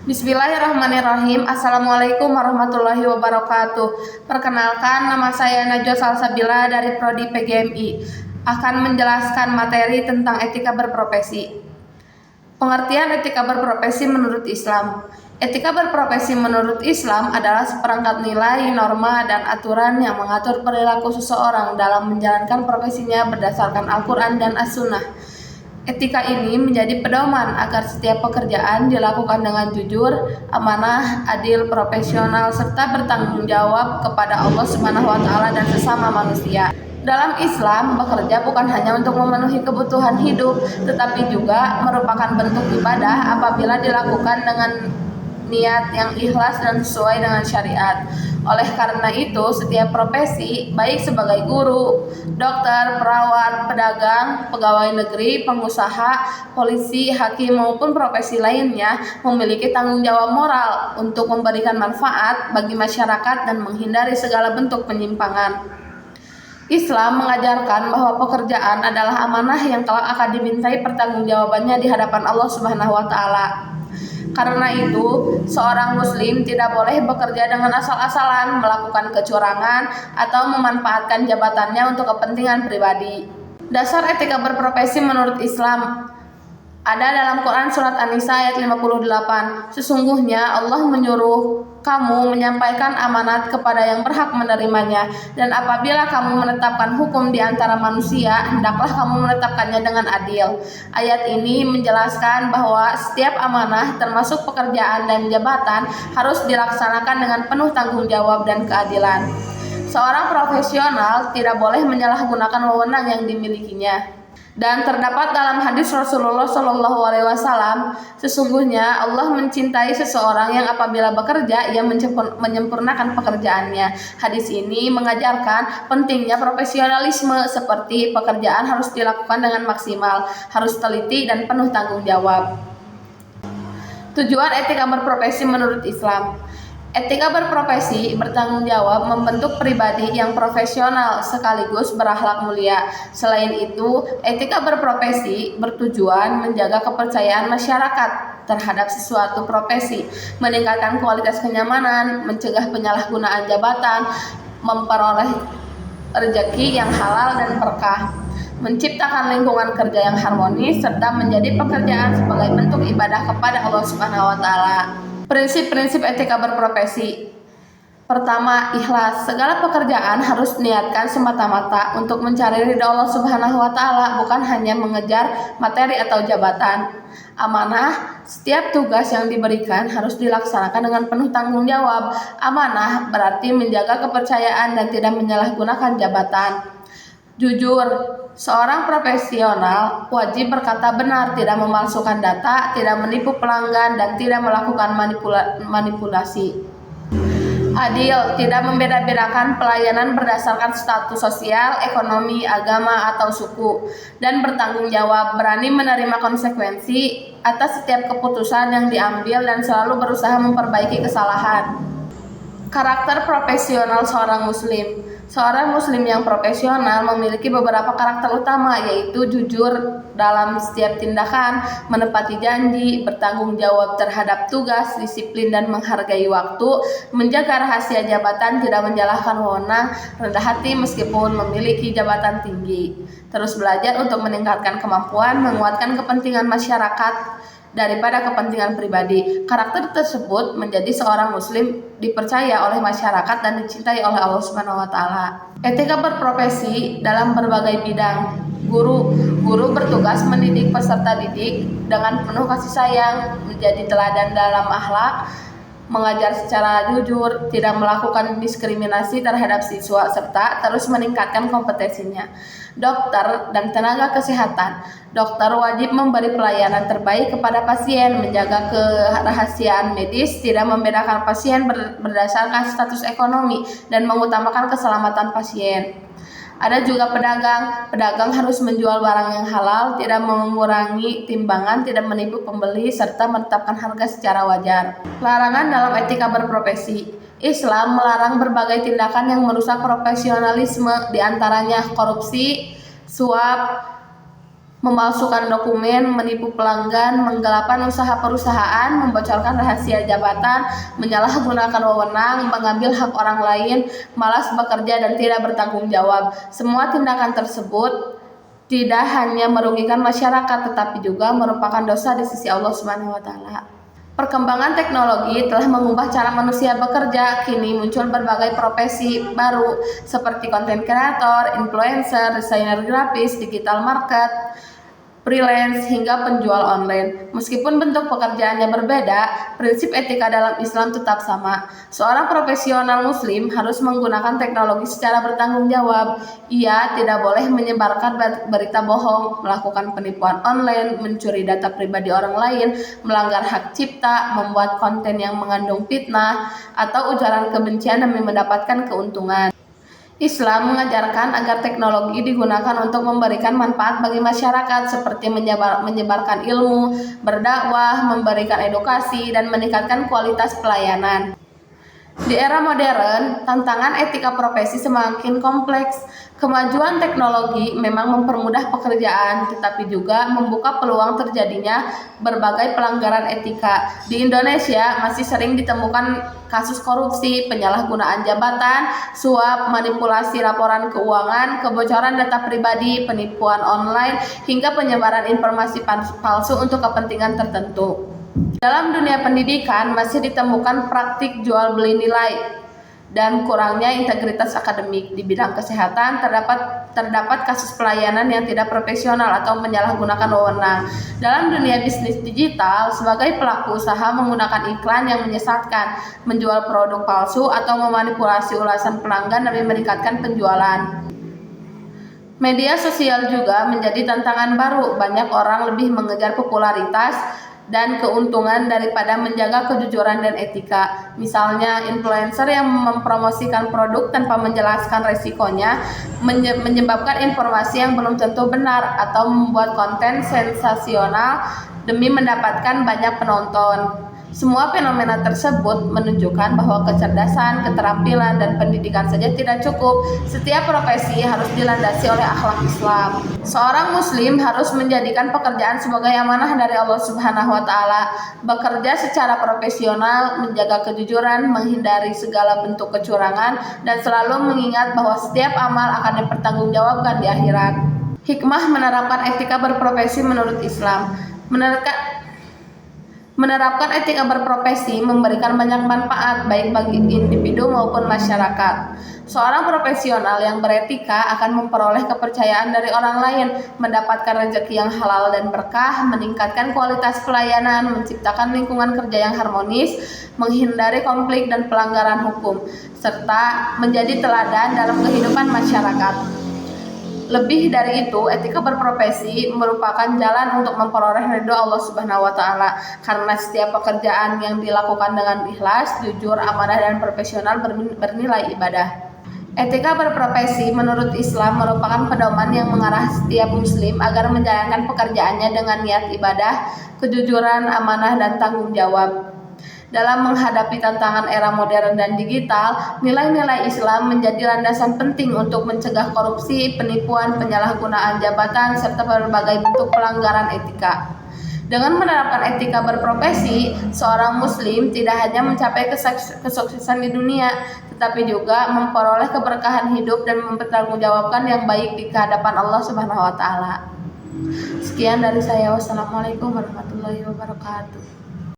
Bismillahirrahmanirrahim. Assalamualaikum warahmatullahi wabarakatuh. Perkenalkan, nama saya Najwa Salsabila dari Prodi PGMI. Akan menjelaskan materi tentang etika berprofesi. Pengertian etika berprofesi menurut Islam. Etika berprofesi menurut Islam adalah seperangkat nilai, norma, dan aturan yang mengatur perilaku seseorang dalam menjalankan profesinya berdasarkan Al-Quran dan As-Sunnah. Etika ini menjadi pedoman agar setiap pekerjaan dilakukan dengan jujur, amanah, adil, profesional, serta bertanggung jawab kepada Allah Subhanahu wa Ta'ala dan sesama manusia. Dalam Islam, bekerja bukan hanya untuk memenuhi kebutuhan hidup, tetapi juga merupakan bentuk ibadah apabila dilakukan dengan niat yang ikhlas dan sesuai dengan syariat. Oleh karena itu, setiap profesi, baik sebagai guru, dokter, perawat, pedagang, pegawai negeri, pengusaha, polisi, hakim, maupun profesi lainnya memiliki tanggung jawab moral untuk memberikan manfaat bagi masyarakat dan menghindari segala bentuk penyimpangan. Islam mengajarkan bahwa pekerjaan adalah amanah yang kelak akan dimintai pertanggungjawabannya di hadapan Allah Subhanahu wa Ta'ala. Karena itu, seorang muslim tidak boleh bekerja dengan asal-asalan, melakukan kecurangan, atau memanfaatkan jabatannya untuk kepentingan pribadi. Dasar etika berprofesi menurut Islam ada dalam Quran Surat An-Nisa ayat 58. Sesungguhnya Allah menyuruh kamu menyampaikan amanat kepada yang berhak menerimanya, dan apabila kamu menetapkan hukum di antara manusia, hendaklah kamu menetapkannya dengan adil. Ayat ini menjelaskan bahwa setiap amanah, termasuk pekerjaan dan jabatan, harus dilaksanakan dengan penuh tanggung jawab dan keadilan. Seorang profesional tidak boleh menyalahgunakan wewenang yang dimilikinya. Dan terdapat dalam hadis Rasulullah SAW, sesungguhnya Allah mencintai seseorang yang apabila bekerja ia menyempurnakan pekerjaannya. Hadis ini mengajarkan pentingnya profesionalisme, seperti pekerjaan harus dilakukan dengan maksimal, harus teliti dan penuh tanggung jawab. Tujuan etika berprofesi menurut Islam. Etika berprofesi bertanggung jawab membentuk pribadi yang profesional sekaligus berakhlak mulia. Selain itu, etika berprofesi bertujuan menjaga kepercayaan masyarakat terhadap sesuatu profesi, meningkatkan kualitas kenyamanan, mencegah penyalahgunaan jabatan, memperoleh rezeki yang halal dan berkah, menciptakan lingkungan kerja yang harmonis, serta menjadi pekerjaan sebagai bentuk ibadah kepada Allah Subhanahu wa Ta'ala. Prinsip-prinsip etika berprofesi. Pertama, ikhlas. Segala pekerjaan harus niatkan semata-mata untuk mencari ridha Allah Subhanahu wa Ta'ala, bukan hanya mengejar materi atau jabatan. Amanah. Setiap tugas yang diberikan harus dilaksanakan dengan penuh tanggung jawab. Amanah berarti menjaga kepercayaan dan tidak menyalahgunakan jabatan. Jujur. Seorang profesional wajib berkata benar, tidak memalsukan data, tidak menipu pelanggan, dan tidak melakukan manipulasi. Adil, tidak membeda-bedakan pelayanan berdasarkan status sosial, ekonomi, agama, atau suku, dan bertanggung jawab, berani menerima konsekuensi atas setiap keputusan yang diambil dan selalu berusaha memperbaiki kesalahan. Karakter profesional seorang muslim. Seorang muslim yang profesional memiliki beberapa karakter utama, yaitu jujur dalam setiap tindakan, menepati janji, bertanggung jawab terhadap tugas, disiplin dan menghargai waktu, menjaga rahasia jabatan, tidak menyalahkan wewenang, rendah hati meskipun memiliki jabatan tinggi, terus belajar untuk meningkatkan kemampuan, menguatkan kepentingan masyarakat daripada kepentingan pribadi. Karakter tersebut menjadi seorang muslim dipercaya oleh masyarakat dan dicintai oleh Allah Subhanahu wa Ta'ala. Etika berprofesi dalam berbagai bidang. Guru bertugas mendidik peserta didik dengan penuh kasih sayang, menjadi teladan dalam akhlak, mengajar secara jujur, tidak melakukan diskriminasi terhadap siswa, serta terus meningkatkan kompetensinya. Dokter dan tenaga kesehatan. Dokter wajib memberi pelayanan terbaik kepada pasien, menjaga kerahasiaan medis, tidak membedakan pasien berdasarkan status ekonomi, dan mengutamakan keselamatan pasien. Ada juga pedagang harus menjual barang yang halal, tidak mengurangi timbangan, tidak menipu pembeli, serta menetapkan harga secara wajar. Larangan dalam etika berprofesi. Islam melarang berbagai tindakan yang merusak profesionalisme, diantaranya korupsi, suap, memalsukan dokumen, menipu pelanggan, menggelapkan usaha perusahaan, membocorkan rahasia jabatan, menyalahgunakan wewenang, mengambil hak orang lain, malas bekerja dan tidak bertanggung jawab. Semua tindakan tersebut tidak hanya merugikan masyarakat tetapi juga merupakan dosa di sisi Allah Subhanahu wa taala. Perkembangan teknologi telah mengubah cara manusia bekerja. Kini muncul berbagai profesi baru seperti konten kreator, influencer, desainer grafis, digital market, freelance, hingga penjual online. Meskipun bentuk pekerjaannya berbeda, prinsip etika dalam Islam tetap sama. Seorang profesional muslim harus menggunakan teknologi secara bertanggung jawab. Ia tidak boleh menyebarkan berita bohong, melakukan penipuan online, mencuri data pribadi orang lain, melanggar hak cipta, membuat konten yang mengandung fitnah, atau ujaran kebencian demi mendapatkan keuntungan. Islam mengajarkan agar teknologi digunakan untuk memberikan manfaat bagi masyarakat seperti menyebarkan ilmu, berdakwah, memberikan edukasi, dan meningkatkan kualitas pelayanan. Di era modern, tantangan etika profesi semakin kompleks. Kemajuan teknologi memang mempermudah pekerjaan, tetapi juga membuka peluang terjadinya berbagai pelanggaran etika. Di Indonesia masih sering ditemukan kasus korupsi, penyalahgunaan jabatan, suap, manipulasi laporan keuangan, kebocoran data pribadi, penipuan online, hingga penyebaran informasi palsu untuk kepentingan tertentu. Dalam dunia pendidikan masih ditemukan praktik jual beli nilai dan kurangnya integritas akademik. Di bidang kesehatan terdapat kasus pelayanan yang tidak profesional atau menyalahgunakan wewenang. Dalam dunia bisnis digital, sebagai pelaku usaha menggunakan iklan yang menyesatkan, menjual produk palsu atau memanipulasi ulasan pelanggan demi meningkatkan penjualan. Media sosial juga menjadi tantangan baru. Banyak orang lebih mengejar popularitas dan keuntungan daripada menjaga kejujuran dan etika. Misalnya, influencer yang mempromosikan produk tanpa menjelaskan resikonya, menyebabkan informasi yang belum tentu benar, atau membuat konten sensasional demi mendapatkan banyak penonton. Semua fenomena tersebut menunjukkan bahwa kecerdasan, keterampilan, dan pendidikan saja tidak cukup. Setiap profesi harus dilandasi oleh akhlak Islam. Seorang muslim harus menjadikan pekerjaan sebagai amanah dari Allah Subhanahu wa taala, bekerja secara profesional, menjaga kejujuran, menghindari segala bentuk kecurangan, dan selalu mengingat bahwa setiap amal akan dipertanggungjawabkan di akhirat. Hikmah menerapkan etika berprofesi menurut Islam. Menerapkan etika berprofesi memberikan banyak manfaat baik bagi individu maupun masyarakat. Seorang profesional yang beretika akan memperoleh kepercayaan dari orang lain, mendapatkan rezeki yang halal dan berkah, meningkatkan kualitas pelayanan, menciptakan lingkungan kerja yang harmonis, menghindari konflik dan pelanggaran hukum, serta menjadi teladan dalam kehidupan masyarakat. Lebih dari itu, etika berprofesi merupakan jalan untuk memperoleh ridho Allah Subhanahu wa taala, karena setiap pekerjaan yang dilakukan dengan ikhlas, jujur, amanah, dan profesional bernilai ibadah. Etika berprofesi menurut Islam merupakan pedoman yang mengarah setiap muslim agar menjalankan pekerjaannya dengan niat ibadah, kejujuran, amanah, dan tanggung jawab. Dalam menghadapi tantangan era modern dan digital, nilai-nilai Islam menjadi landasan penting untuk mencegah korupsi, penipuan, penyalahgunaan jabatan, serta berbagai bentuk pelanggaran etika. Dengan menerapkan etika berprofesi, seorang muslim tidak hanya mencapai kesuksesan di dunia, tetapi juga memperoleh keberkahan hidup dan mempertanggungjawabkan yang baik di hadapan Allah Subhanahu wa taala. Sekian dari saya. Wassalamualaikum warahmatullahi wabarakatuh.